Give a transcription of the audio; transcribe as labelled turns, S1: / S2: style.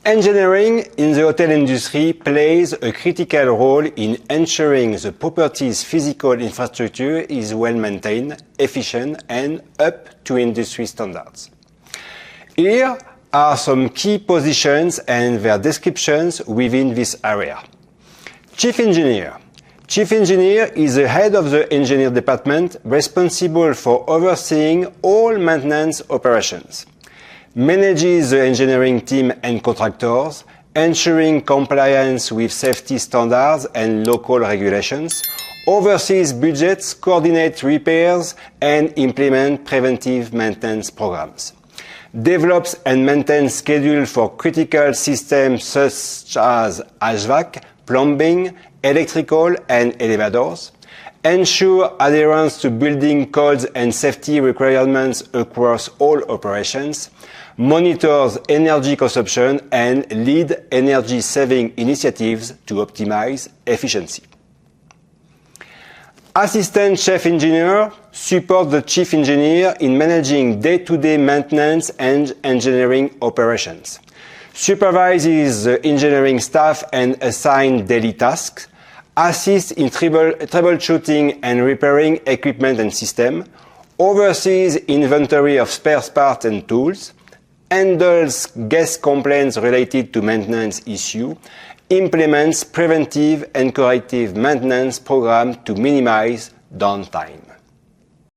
S1: Engineering in the hotel industry plays a critical role in ensuring the property's physical infrastructure is well maintained, efficient, and up to industry standards. Here are some key positions and their descriptions within this area. Chief Engineer. Chief Engineer is the head of the engineer department responsible for overseeing all maintenance operations. Manages the engineering team and contractors, ensuring compliance with safety standards and local regulations, oversees budgets, coordinates repairs, and implements preventive maintenance programs. Develops and maintains schedules for critical systems such as HVAC, plumbing, electrical, and elevators. Ensure adherence to building codes and safety requirements across all operations. Monitors energy consumption and lead energy-saving initiatives to optimize efficiency. Assistant Chief Engineer supports the Chief Engineer in managing day-to-day maintenance and engineering operations. Supervises the engineering staff and assigns daily tasks. Assists in troubleshooting and repairing equipment and systems. Oversees inventory of spare parts and tools. Handles guest complaints related to maintenance issues, implements preventive and corrective maintenance programs to minimize downtime.